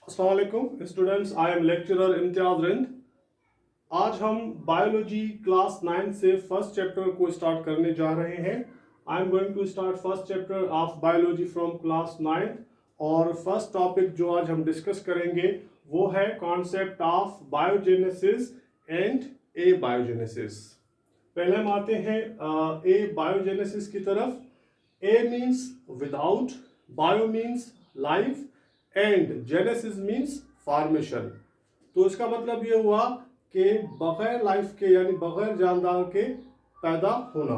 अस्सलाम वालेकुम students, I am lecturer Imtiaz Rind. आज हम बायोलॉजी क्लास 9 से फर्स्ट चैप्टर को स्टार्ट करने जा रहे हैं। I am going to start first chapter of biology from class 9 और फर्स्ट टॉपिक जो आज हम डिस्कस करेंगे वो है concept of biogenesis and abiogenesis. पहले हम आते हैं ए बायोजेनेसिस की तरफ। A means without, bio means life and genesis means formation. तो इसका मतलब ये हुआ कि बगैर लाइफ के यानी बगैर जानदार के पैदा होना।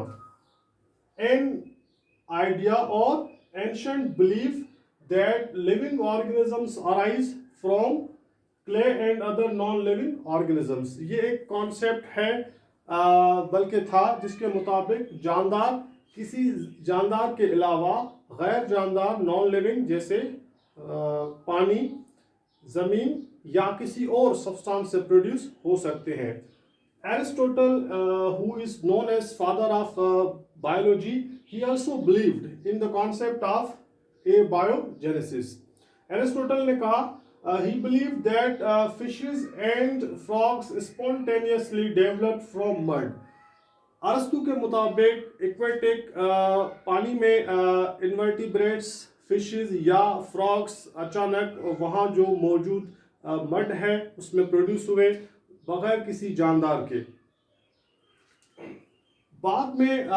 एन आइडिया और ancient belief that living organisms arise from clay and other non living organisms. ये एक कॉन्सेप्ट है बल्कि था जिसके मुताबिक जानदार किसी जानदार के अलावा गैर जानदार नॉन लिविंग जैसे पानी, जमीन या किसी और सब्सटेंस से प्रोड्यूस हो सकते हैं। Aristotle, who is known as father of biology, he also believed in the concept of abiogenesis. Aristotle ने कहा he believed that fishes and frogs spontaneously developed from mud. अरस्तु के मुताबिक एक्वेटिक पानी में इन्वर्टिब्रेट्स, फिशेस या फ्रॉग्स अचानक वहाँ जो मौजूद मड है उसमें प्रोड्यूस हुए बगैर किसी जानदार के। बाद में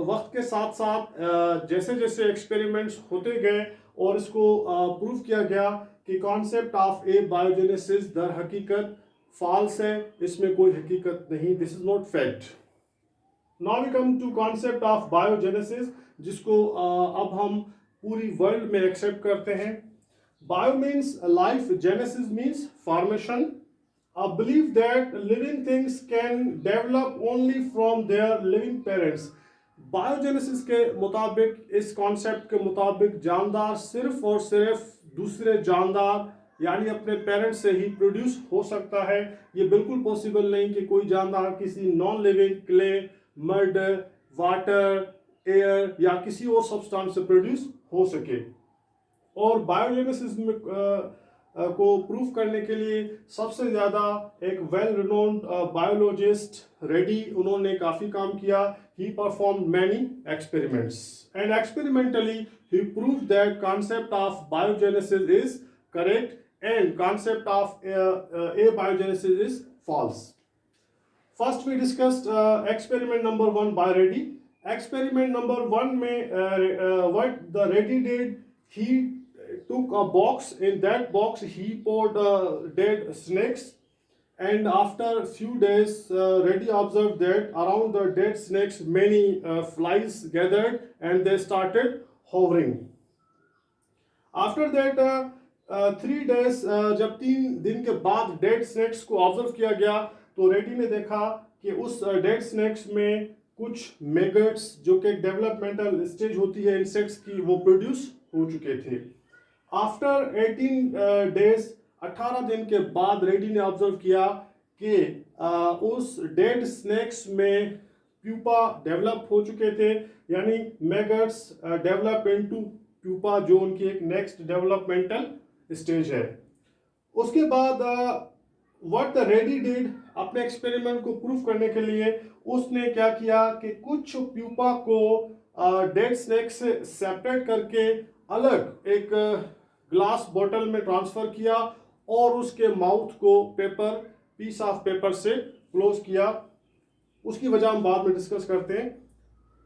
वक्त के साथ साथ जैसे जैसे एक्सपेरिमेंट्स होते गए और इसको प्रूव किया गया कि कॉन्सेप्ट ऑफ ए बायोजेनेसिस दर हकीकत फॉल्स है, इसमें कोई हकीकत नहीं, this is not fact. Now we come to concept of biogenesis जिसको अब हम पूरी वर्ल्ड में एक्सेप्ट करते हैं। Bio means life, genesis means formation. A belief that living things can develop only from their living parents. Biogenesis के मुताबिक, इस कॉन्सेप्ट के मुताबिक जानदार सिर्फ और सिर्फ दूसरे जानदार यानी अपने पेरेंट्स से ही प्रोड्यूस हो सकता है। ये बिल्कुल पॉसिबल नहीं कि कोई जानदार किसी non living clay, mud, water, air या किसी और सब्सटेंस से प्रोड्यूस हो सके। और बायोजेनेसिस में को प्रूफ करने के लिए सबसे ज़्यादा एक वेल रिनोन्ड बायोलॉजिस्ट रेडी, उन्होंने काफ़ी काम किया। He perform many experiments and experimentally he prove that concept of biogenesis is correct and concept of abiogenesis is false. First we discussed experiment number 1 by Redi. Experiment number 1 में what the Redi did, he took a box. In that box he poured dead snakes, and after a few days Reddy observed that around the dead snakes many flies gathered and they started hovering. After that 3 days, जब 3 दिन के बाद dead snacks को observe किया गया तो ready ने देखा कि उस डेड स्नेक्स में कुछ मैगट्स जो कि डेवलपमेंटल स्टेज होती है इंसेक्ट्स की, वो प्रोड्यूस हो चुके थे। आफ्टर 18 डेज, 18 दिन के बाद रेडी ने ऑब्जर्व किया कि उस डेड स्नेक्स में प्यूपा डेवलप हो चुके थे, यानी मैगट्स डेवलप इनटू प्यूपा, जो उनकी एक नेक्स्ट डेवलपमेंटल स्टेज है। उसके बाद व्हाट द रेडी डिड, अपने एक्सपेरिमेंट को प्रूव करने के लिए उसने क्या किया कि कुछ प्यूपा को डेड स्नेक से सेपरेट करके अलग एक ग्लास बोतल में ट्रांसफर किया और उसके माउथ को पीस ऑफ पेपर से क्लोज किया। उसकी वजह हम बाद में डिस्कस करते हैं।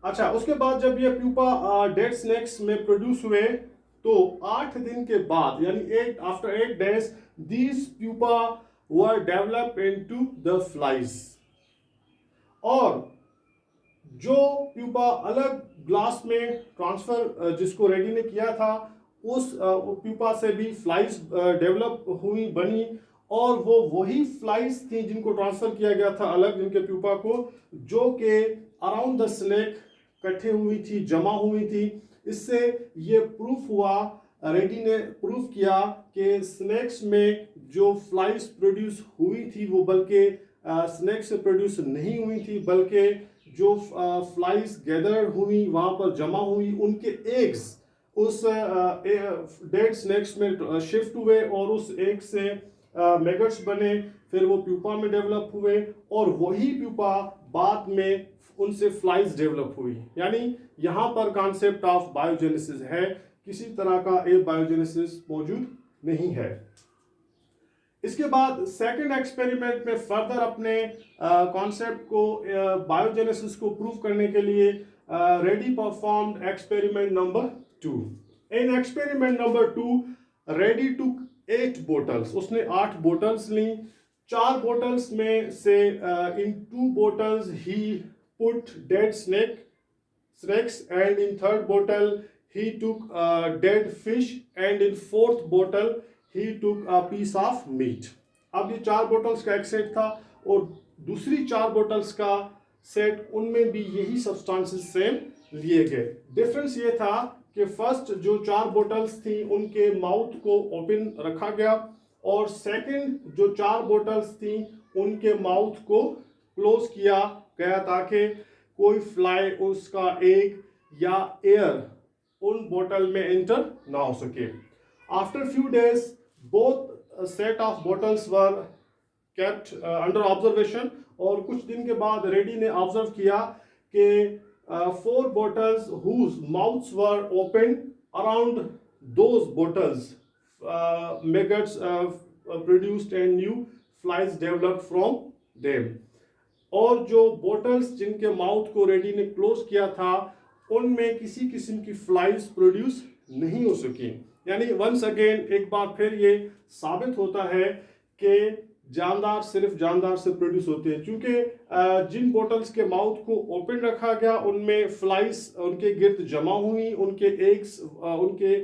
अच्छा, उसके बाद जब ये प्यूपा डेड स्नेक्स में प्रोड्यूस हुए तो 8 दिन के बाद यानी after 8 days these pupa were develop into the flies. और जो प्यूपा अलग ग्लास में ट्रांसफर जिसको रेडी ने किया था, उस प्यूपा से भी फ्लाइज डेवलप हुई, बनी, और वो वही फ्लाइज थी जिनको ट्रांसफर किया गया था अलग, जिनके प्यूपा को, जो कि अराउंड द स्नेक इकट्ठे हुई थी, जमा हुई थी। इससे ये प्रूफ हुआ, रेडी ने प्रूफ किया कि स्नेक्स में जो फ्लाइज प्रोड्यूस हुई थी वो बल्कि स्नेक से प्रोड्यूस नहीं हुई थी, बल्कि जो फ्लाइज गैदर्ड हुई, वहाँ पर जमा हुई, उनके एग्स उस डेड स्नेक्स में शिफ्ट हुए और उस एग से मैगट्स बने, फिर वो प्यूपा में डेवलप हुए और वही प्यूपा बाद में उनसे फ्लाइज डेवलप हुई। यानी यहाँ पर कॉन्सेप्ट ऑफ बायोजेनेसिस है, किसी तरह का ए बायोजेनेसिस मौजूद नहीं है। इसके बाद सेकंड एक्सपेरिमेंट में फर्दर अपने कॉन्सेप्ट को बायोजेनेसिस को प्रूव करने के लिए रेडी परफॉर्म्ड एक्सपेरिमेंट नंबर 2। इन एक्सपेरिमेंट नंबर 2 रेडी टुक 8 बोटल्स, उसने 8 बोटल्स ली। 4 बोटल्स में से इन 2 bottles he put dead snakes, and in third bottle he took dead fish, and in fourth bottle he took a piece of meat। अब ये 4 bottles का एक set था और दूसरी 4 बोटल्स का सेट, उनमें भी यही सब्सटेंसेस सेम लिए गए। डिफरेंस ये था कि फर्स्ट जो 4 बोटल्स थी उनके माउथ को ओपन रखा गया और सेकंड जो 4 बोटल्स थी उनके माउथ को क्लोज किया गया ताकि कोई फ्लाई उसका एग या एयर उन बोतल में एंटर ना हो सके। After few days both set of bottles were kept under observation, और कुछ दिन के बाद रेडी ने ऑब्जर्व किया कि 4 bottles whose mouths were open, around those bottles maggots produced and new flies developed from them। और जो बोटल्स जिनके माउथ को रेडी ने क्लोज किया था उनमें किसी किस्म की फ्लाइज प्रोड्यूस नहीं हो सकी। यानी वंस अगेन एक बार फिर ये साबित होता है कि जानदार सिर्फ जानदार से प्रोड्यूस होते हैं, क्योंकि जिन बोटल्स के माउथ को ओपन रखा गया उनमें फ्लाइज उनके गिर्द जमा हुई, उनके एग्स उनके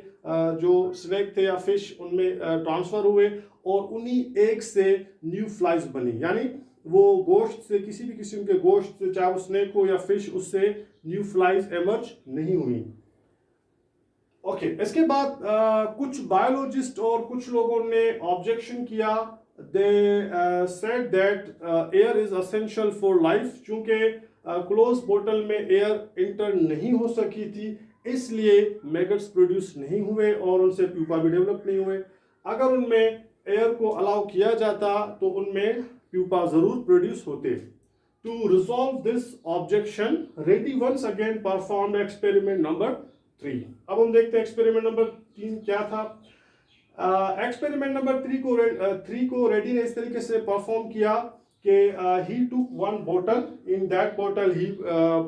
जो स्नेक थे या फिश उनमें ट्रांसफर हुए और उन्हीं एग से न्यू फ्लाइज बनी। यानी वो गोश्त से, किसी भी किस्म के गोश्त से, चाहे वो स्नेक हो या फिश, उससे न्यू फ्लाइज एमर्ज नहीं हुई। ओके, इसके बाद कुछ बायोलॉजिस्ट और कुछ लोगों ने ऑब्जेक्शन किया। They said that air is essential for life, चूंकि क्लोज बोतल में एयर इंटर नहीं हो सकी थी इसलिए मैगट्स प्रोड्यूस नहीं हुए और उनसे प्यूपा भी डेवलप नहीं हुए। अगर उनमें एयर को अलाउ किया जाता तो उनमें प्यूपा जरूर प्रोड्यूस होते। To resolve this objection Redi once again performed experiment number 3। अब हम देखते हैं एक्सपेरिमेंट नंबर 3 क्या था। एक्सपेरिमेंट नंबर 3 को रेडी ने इस तरीके से परफॉर्म किया कि ही टुक 1 bottle, in that bottle he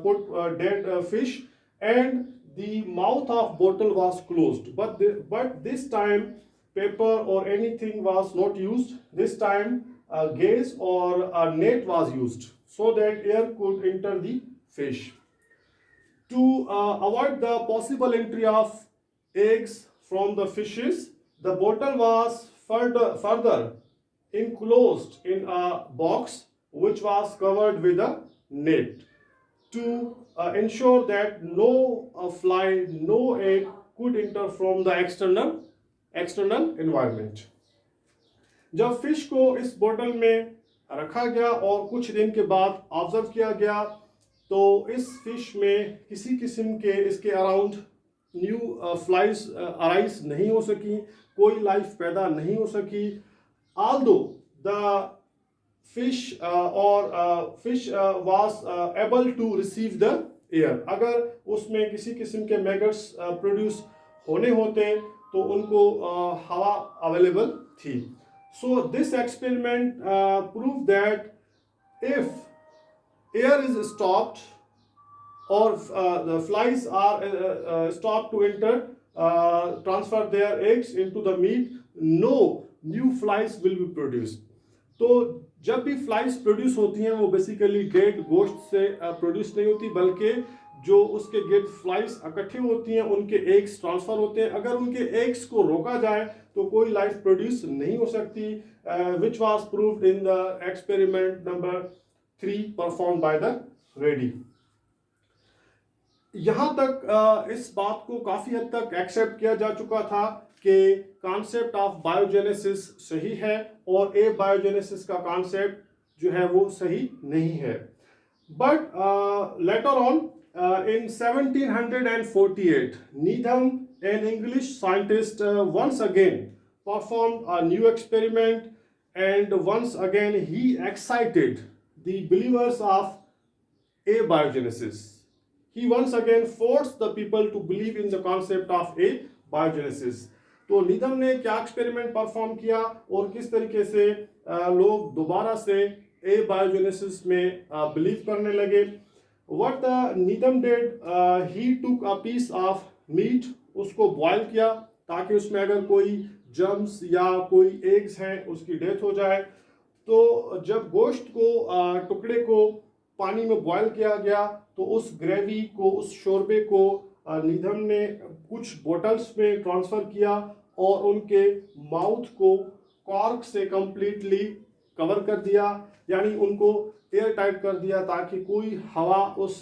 put dead fish and the mouth of bottle was closed, but this time paper or anything was not used. This time a gauze or a net was used so that air could enter the fish. To avoid the possible entry of eggs from the fishes, the bottle was further enclosed in a box which was covered with a net to ensure that no fly, no egg could enter from the external environment. जब fish को इस बोतल में रखा गया और कुछ दिन के बाद ऑब्जर्व किया गया तो इस फिश में किसी किस्म के इसके अराउंड न्यू फ्लाइज अराइज नहीं हो सकी, कोई लाइफ पैदा नहीं हो सकी। Although the fish was able to receive the air, अगर उसमें किसी किस्म के मैगट्स प्रोड्यूस होने होते तो उनको हवा अवेलेबल थी। So this experiment proved that if air is stopped or the flies are stopped to enter, transfer their eggs into the meat, no new flies will be produced. तो जब भी flies produce होती हैं वो basically dead गोश्त से produce नहीं होती, बल्कि जो उसके गिर्द फ्लाइज इकट्ठे होती हैं उनके एग्स ट्रांसफर होते हैं। अगर उनके एग्स को रोका जाए तो कोई लाइफ प्रोड्यूस नहीं हो सकती, which was proved in the experiment number 3 perform by the ready. यहाँ तक इस बात को काफ़ी हद तक एक्सेप्ट किया जा चुका था कि कॉन्सेप्ट ऑफ बायोजेनेसिस सही है और ए बायोजेनेसिस का कॉन्सेप्ट जो है वो सही नहीं है। But later on in 1748 नीधम an English scientist once again performed a new experiment, and once again he excited the believers of abiogenesis. He once again forced the people to believe in the concept of abiogenesis. तो निधम ने क्या experiment perform किया और किस तरीके से लोग दोबारा से abiogenesis में बिलीव करने लगे. What the Needham did, he took a piece of meat, उसको बॉयल किया ताकि उसमें अगर कोई जर्म्स या कोई एग्स हैं उसकी डेथ हो जाए. तो जब गोश्त को टुकड़े को पानी में बॉयल किया गया तो उस ग्रेवी को, उस शोरबे को निधम ने कुछ बोटल्स में ट्रांसफ़र किया और उनके माउथ को कॉर्क से कंप्लीटली कवर कर दिया, यानी उनको एयर टाइट कर दिया ताकि कोई हवा उस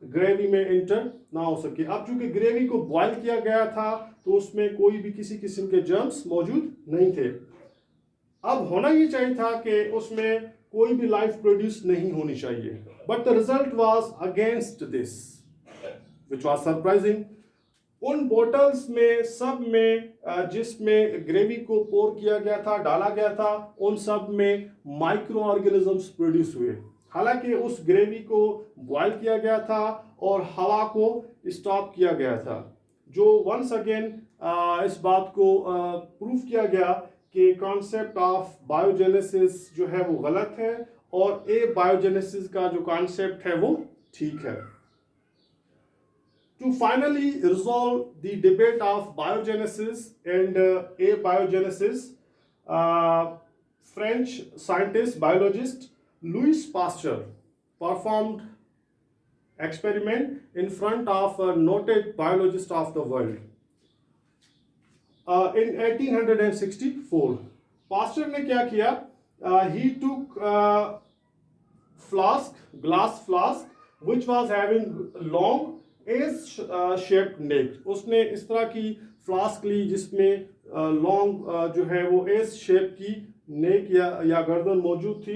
ग्रेवी में इंटर ना हो सके. अब चूंकि ग्रेवी को बॉयल किया गया था तो उसमें कोई भी किसी किस्म के जर्म्स मौजूद नहीं थे. अब होना ये चाहिए था कि उसमें कोई भी लाइफ प्रोड्यूस नहीं होनी चाहिए, but the result was against this which was surprising. उन बोटल्स में सब में जिसमें ग्रेवी को पोर किया गया था, डाला गया था, उन सब में माइक्रो ऑर्गेनिजम्स प्रोड्यूस हुए. हालांकि उस ग्रेवी को बॉयल किया गया था और हवा को स्टॉप किया गया था, जो वंस अगेन इस बात को प्रूव किया गया कि कॉन्सेप्ट ऑफ बायोजेनेसिस जो है वो गलत है और बायोजेनेसिस का जो कॉन्सेप्ट है वो ठीक है. To finally resolve the debate of biogenesis and abiogenesis, French scientist, biologist Louis Pasteur performed experiment in front of a noted biologist of the world. In 1864, Pasteur ने क्या किया? He took a flask, glass flask, which was having long S shaped neck. उसने इस तरह की flask ली जिसमें long जो है वो एस शेप की नेक या गर्दन मौजूद थी.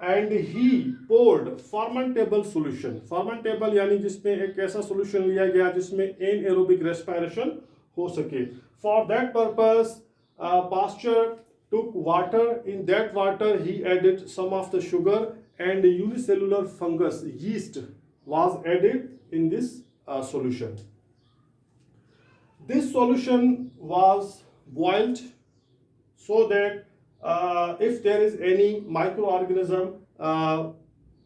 And he poured fermentable solution. Fermentable यानी जिसमें एक ऐसा सॉल्यूशन लिया गया जिसमें एनएरोबिक रेस्पिरेशन हो सके. For that purpose Pasteur took water. In that water he added some of the sugar and unicellular fungus yeast was added in this solution. This solution was boiled so that if there is any microorganism,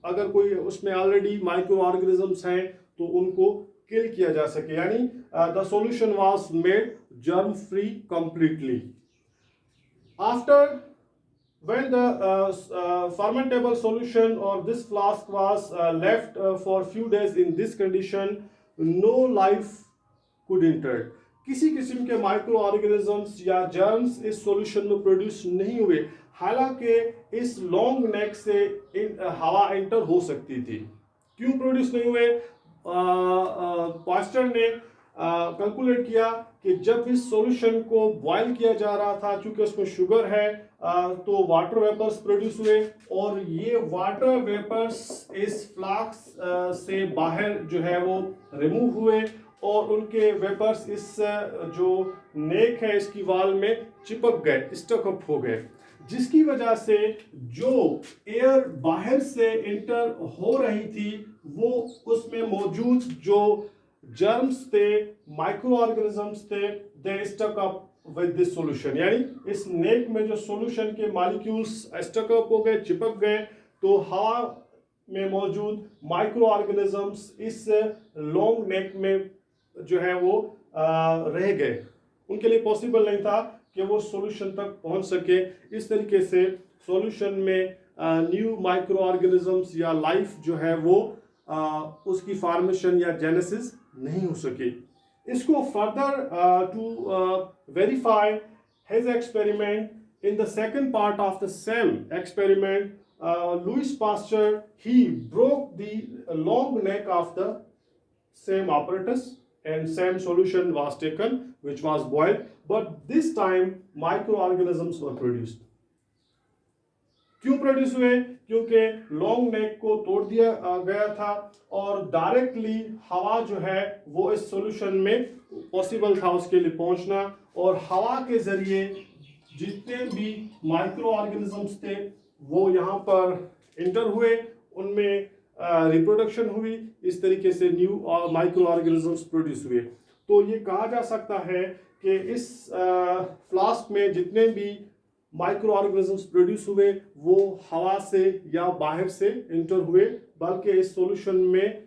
अगर कोई उसमें already microorganisms हैं तो उनको किल किया जा सके, यानी the solution was made germ free completely. After when the fermentable solution or this flask was left for few days in this condition, no life could enter. किसी किस्म के माइक्रो ऑर्गेनिजम्स या जर्म्स इस सॉल्यूशन में produce नहीं हुए, हालांकि इस लॉन्ग नेक से हवा एंटर हो सकती थी. क्यों प्रोड्यूस नहीं हुए? पास्टर ने कैलकुलेट किया कि जब इस सॉल्यूशन को बॉयल किया जा रहा था, चूंकि उसमें शुगर है, तो वाटर वेपर्स प्रोड्यूस हुए और ये वाटर वेपर्स इस फ्लास्क से बाहर जो है वो रिमूव हुए और उनके वेपर्स इस जो नेक है इसकी वाल में चिपक गए, स्टक अप हो गए, जिसकी वजह से जो एयर बाहर से इंटर हो रही थी वो उसमें मौजूद जो जर्म्स थे, माइक्रो ऑर्गेनिजम्स थे, they stuck up with this solution. यानी इस नेक में जो सॉल्यूशन के मॉलिक्यूल्स स्टक अप हो गए, चिपक गए, तो हवा में मौजूद माइक्रो ऑर्गेनिजम्स इस लॉन्ग नेक में जो है वो रह गए. उनके लिए पॉसिबल नहीं था कि वो सॉल्यूशन तक पहुंच सके. इस तरीके से सॉल्यूशन में न्यू माइक्रो ऑर्गेनिजम्स या लाइफ जो है वो उसकी फॉर्मेशन या जेनेसिस नहीं हो सकी. इसको further to verify his experiment in the second part of the same experiment, Louis Pasteur he broke the long neck of the same apparatus and same solution was taken which was boiled, but this time microorganisms were produced. क्यों produce हुए? क्योंकि long neck को तोड़ दिया गया था और directly हवा जो है वो इस सॉल्यूशन में पॉसिबल था उसके लिए पहुंचना, और हवा के जरिए जितने भी माइक्रो ऑर्गेनिजम्स थे वो यहाँ पर इंटर हुए, उनमें रिप्रोडक्शन हुई, इस तरीके से न्यू माइक्रो ऑर्गेनिजम्स प्रोड्यूस हुए। तो ये कहा जा सकता है कि इस फ्लास्क में जितने भी माइक्रो ऑर्गेनिजम्स प्रोड्यूस हुए वो हवा से या बाहर से इंटर हुए, बल्कि इस सॉल्यूशन में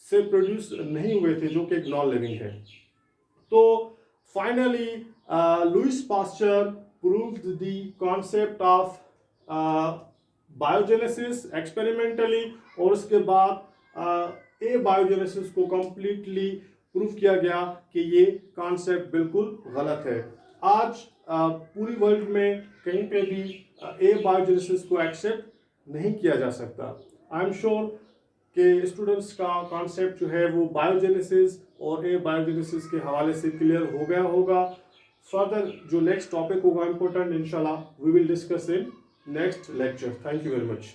से प्रोड्यूस नहीं हुए थे, जो कि एक नॉन लिविंग है। तो finally Louis Pasteur proved the concept of biogenesis experimentally, और उसके बाद ए बायोजेनेसिस को कंप्लीटली प्रूव किया गया कि ये कॉन्सेप्ट बिल्कुल गलत है। आज पूरी वर्ल्ड में कहीं पे भी ए बायोजेनेसिस को एक्सेप्ट नहीं किया जा सकता। आई एम श्योर कि स्टूडेंट्स का कॉन्सेप्ट जो है वो बायोजेनेसिस और ए बायोजेनेसिस के हवाले से क्लियर हो गया होगा। फर्दर जो नेक्स्ट टॉपिक होगा इंपॉर्टेंट, इंशाल्लाह we will discuss in next lecture. Thank you very much.